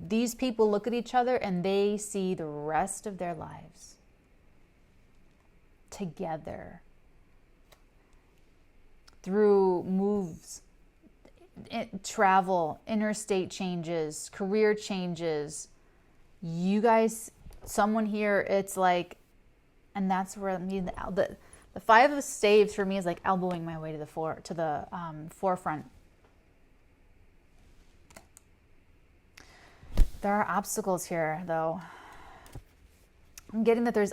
[SPEAKER 1] these people look at each other and they see the rest of their lives together through moves, travel, interstate changes, career changes. You guys, someone here, it's like, and that's where the Five of Staves for me is like elbowing my way to the forefront. There are obstacles here, though. I'm getting that there's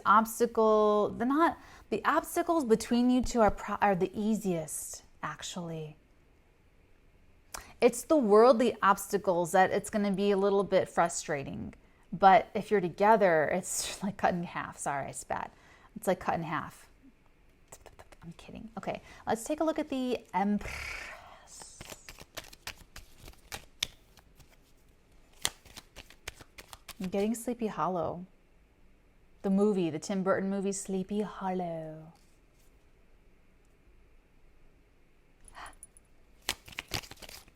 [SPEAKER 1] the obstacles between you two are the easiest, actually. It's the worldly obstacles that it's going to be a little bit frustrating. But if you're together, it's like cut in half. Sorry, I spat. It's like cut in half. I'm kidding. Okay, let's take a look at the Empress. I'm getting Sleepy Hollow. The movie, the Tim Burton movie, Sleepy Hollow.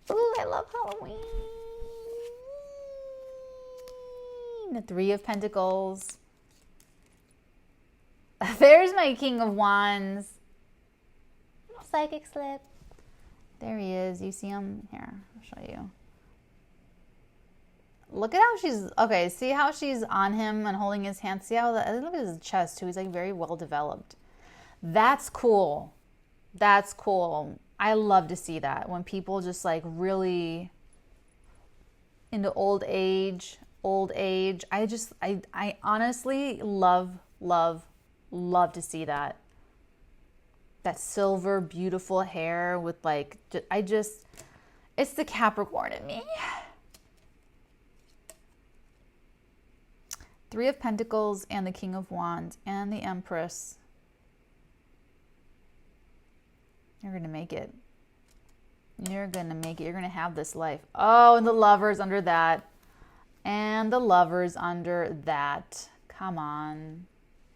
[SPEAKER 1] Ooh, I love Halloween. The Three of Pentacles. There's my King of Wands. Psychic slip. There he is. You see him? Here, I'll show you. Look at how she's, okay, see how she's on him and holding his hand? See how, look at his chest too. He's like very well developed. That's cool. That's cool. I love to see that when people just like really into old age. I honestly love to see that. That silver, beautiful hair with like, it's the Capricorn in me. Three of Pentacles and the King of Wands and the Empress. You're going to make it. You're going to make it. You're going to have this life. Oh, and the Lovers under that. And the Lovers under that. Come on.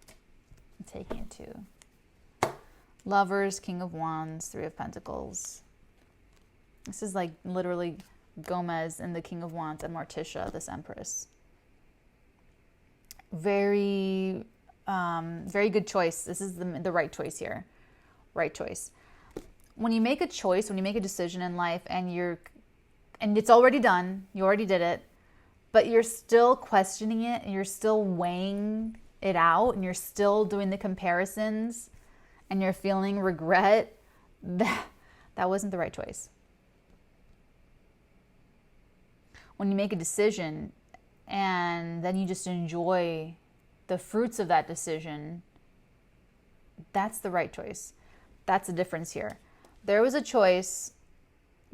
[SPEAKER 1] I'm taking it too. Lovers, King of Wands, Three of Pentacles. This is like literally Gomez and the King of Wands and Morticia, this Empress. Very good choice. This is the right choice here. Right choice. When you make a choice, when you make a decision in life and it's already done, you already did it, but you're still questioning it and you're still weighing it out and you're still doing the comparisons and you're feeling regret, that wasn't the right choice. When you make a decision and then you just enjoy the fruits of that decision, that's the right choice. That's the difference here. There was a choice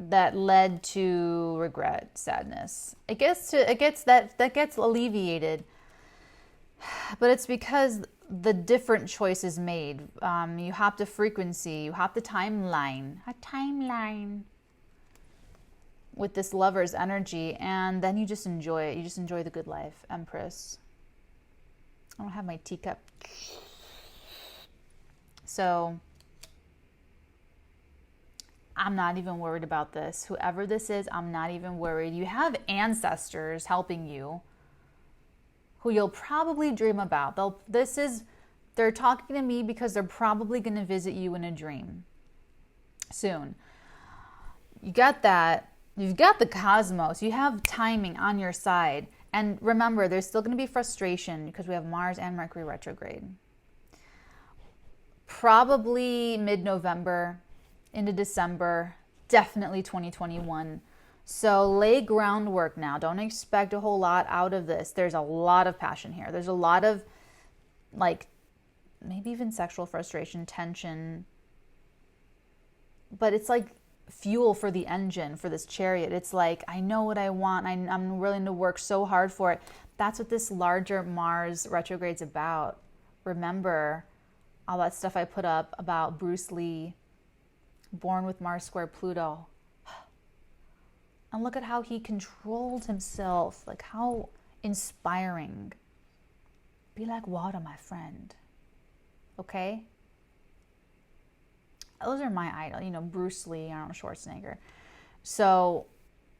[SPEAKER 1] that led to regret, sadness. It gets alleviated, but it's because the different choices made. You have the frequency, you have the timeline. A timeline. With this Lover's energy, and then you just enjoy it. You just enjoy the good life, Empress. I don't have my teacup. So I'm not even worried about this. Whoever this is, I'm not even worried. You have ancestors helping you who you'll probably dream about. They're talking to me because they're probably going to visit you in a dream soon. You got that. You've got the cosmos. You have timing on your side. And remember, there's still going to be frustration because we have Mars and Mercury retrograde. Probably mid-November into December, definitely 2021. So lay groundwork now. Don't expect a whole lot out of this. There's a lot of passion here. There's a lot of, like, maybe even sexual frustration, tension. But it's like fuel for the engine, for this chariot. It's like, I know what I want. I'm willing to work so hard for it. That's what this larger Mars retrograde's about. Remember all that stuff I put up about Bruce Lee, born with Mars square Pluto. And look at how he controlled himself. Like, how inspiring. Be like water, my friend. Okay? Those are my idol. Bruce Lee, Arnold Schwarzenegger. So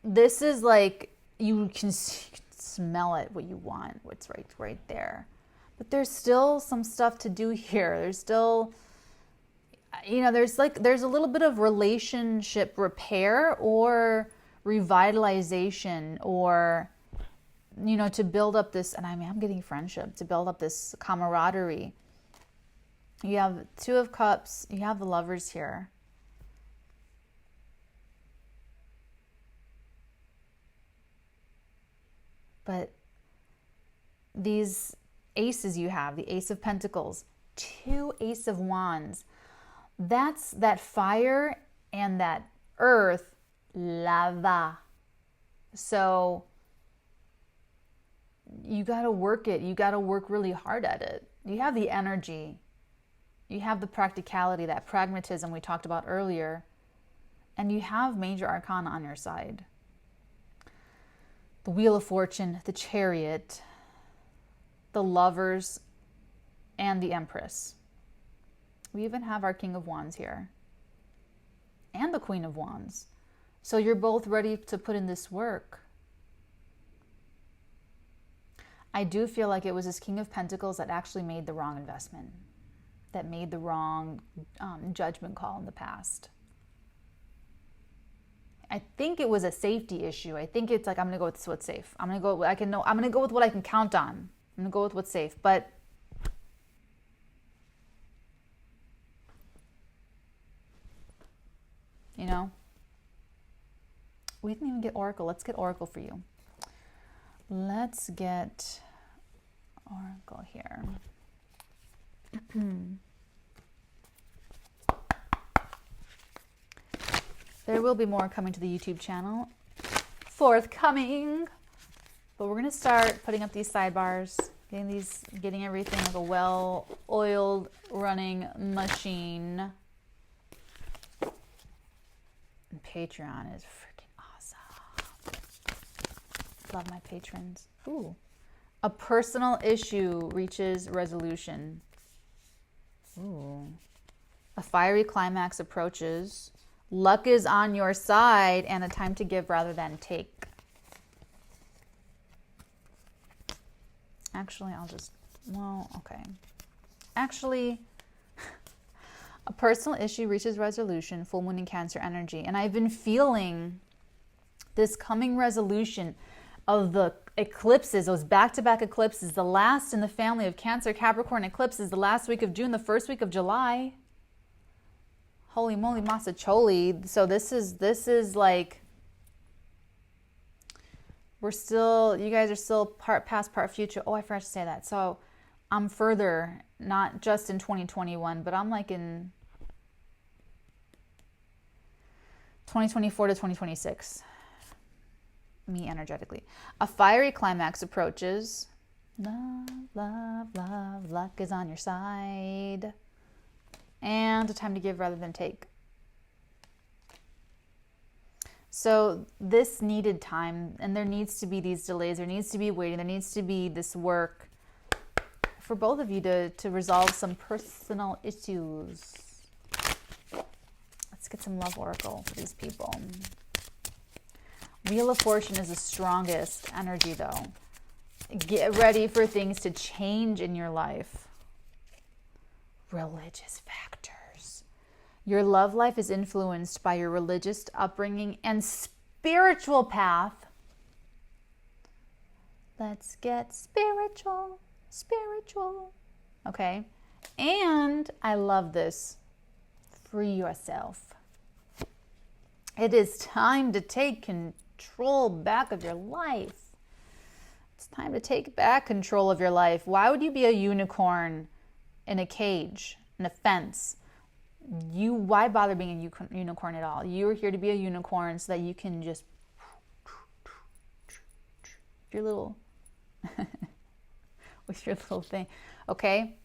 [SPEAKER 1] this is like, you can smell it, what you want, what's right there. But there's still some stuff to do here. There's still, there's a little bit of relationship repair or revitalization, or, to build up this, and I'm getting friendship, to build up this camaraderie. You have Two of Cups, you have the Lovers here. But these aces you have, the Ace of Pentacles, 2 Ace of Wands, that's that fire and that earth, lava. So you got to work it. You got to work really hard at it. You have the energy. You have the practicality, that pragmatism we talked about earlier. And you have major arcana on your side. The Wheel of Fortune, the Chariot, the Lovers, and the Empress. We even have our King of Wands here. And the Queen of Wands. So you're both ready to put in this work. I do feel like it was this King of Pentacles that actually made the wrong investment, that made the wrong judgment call in the past. I think it was a safety issue. I think it's like, I'm going to go with what's safe. I'm going to go with what I can count on. I'm going to go with what's safe. But we didn't even get Oracle. Let's get Oracle for you. Let's get Oracle here. There will be more coming to the YouTube channel. Forthcoming. But we're going to start putting up these sidebars, getting everything like a well-oiled running machine. And Patreon is freaking awesome. Love my patrons. Ooh. A personal issue reaches resolution. Ooh. A fiery climax approaches. Luck is on your side, and a time to give rather than take. Actually, Actually, a personal issue reaches resolution, full moon in Cancer energy. And I've been feeling this coming resolution of the eclipses, those back-to-back eclipses, the last in the family of Cancer, Capricorn eclipses, the last week of June, the first week of July. Holy moly, masacholi. So this is like, you guys are still part past, part future. Oh, I forgot to say that. So I'm further, not just in 2021, but I'm like in 2024 to 2026. Me energetically. A fiery climax approaches. Love, love, love, luck is on your side. And a time to give rather than take. So this needed time, and there needs to be these delays. There needs to be waiting. There needs to be this work for both of you to resolve some personal issues. Let's get some love oracle for these people. Wheel of Fortune is the strongest energy, though. Get ready for things to change in your life. Religious factors. Your love life is influenced by your religious upbringing and spiritual path. Let's get spiritual. Spiritual. Okay? And I love this. Free yourself. It is time to take control back of your life. It's time to take back control of your life. Why would you be a unicorn in a cage, in a fence? Why bother being a unicorn at all? You're here to be a unicorn so that you can just your little with your little thing, okay?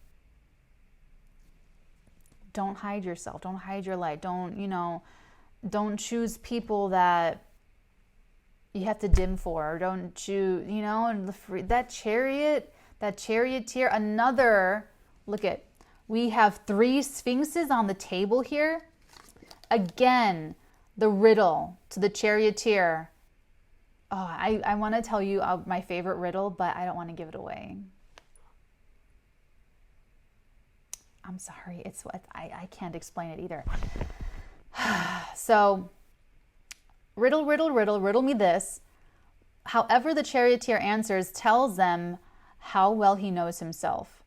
[SPEAKER 1] Don't hide yourself. Don't hide your light. Don't choose people that you have to dim for, or don't choose, that charioteer, another, we have 3 sphinxes on the table here. Again, the riddle to the charioteer. Oh, I want to tell you my favorite riddle, but I don't want to give it away. I'm sorry. It's what I can't explain it either. So, riddle me this. However the charioteer answers tells them how well he knows himself.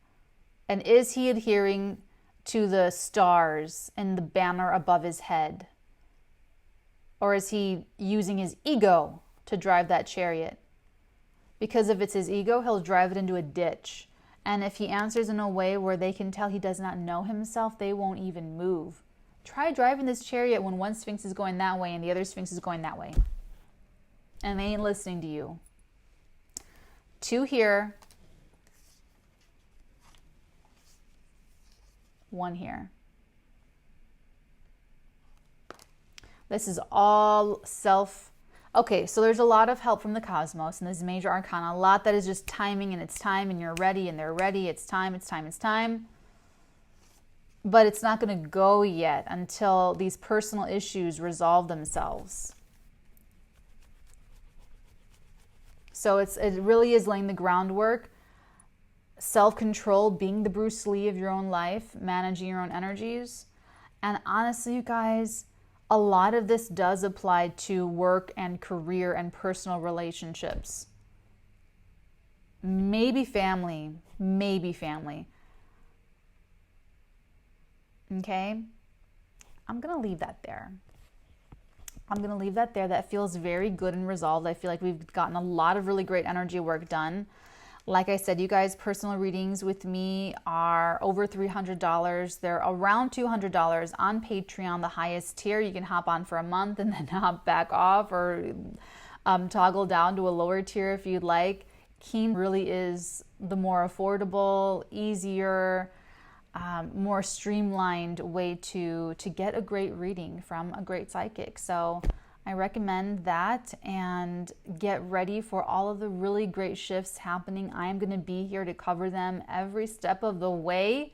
[SPEAKER 1] And is he adhering to the stars and the banner above his head? Or is he using his ego to drive that chariot? Because if it's his ego, he'll drive it into a ditch. And if he answers in a way where they can tell he does not know himself, they won't even move. Try driving this chariot when one sphinx is going that way and the other sphinx is going that way. And they ain't listening to you. 2 here. 1 here. This is all Okay, so there's a lot of help from the cosmos and this major arcana. A lot that is just timing, and it's time, and you're ready, and they're ready. It's time, it's time, it's time. But it's not going to go yet until these personal issues resolve themselves. So it really is laying the groundwork. Self-control, being the Bruce Lee of your own life, managing your own energies. And honestly, you guys, a lot of this does apply to work and career and personal relationships. Maybe family. Okay? I'm going to leave that there. That feels very good and resolved. I feel like we've gotten a lot of really great energy work done. Like I said, you guys, personal readings with me are over $300. They're around $200 on Patreon, the highest tier. You can hop on for a month and then hop back off, or toggle down to a lower tier if you'd like. Keen really is the more affordable, easier, more streamlined way to get a great reading from a great psychic. So I recommend that, and get ready for all of the really great shifts happening. I am going to be here to cover them every step of the way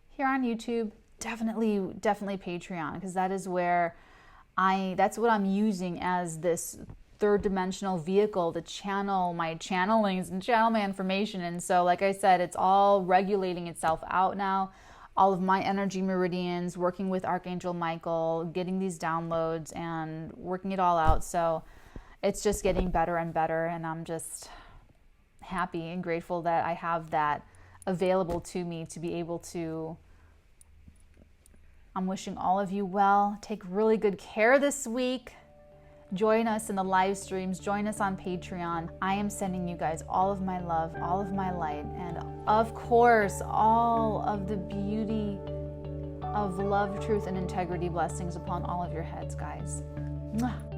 [SPEAKER 1] here on YouTube. Definitely Patreon, because that is where that's what I'm using as this third dimensional vehicle to channel my channelings and channel my information. And so, like I said, it's all regulating itself out now. All of my energy meridians, working with Archangel Michael, getting these downloads and working it all out. So it's just getting better and better. And I'm just happy and grateful that I have that available to me to be able to. I'm wishing all of you well. Take really good care this week. Join us in the live streams. Join us on Patreon. I am sending you guys all of my love, all of my light, and of course, all of the beauty of love, truth, and integrity blessings upon all of your heads, guys. Mwah.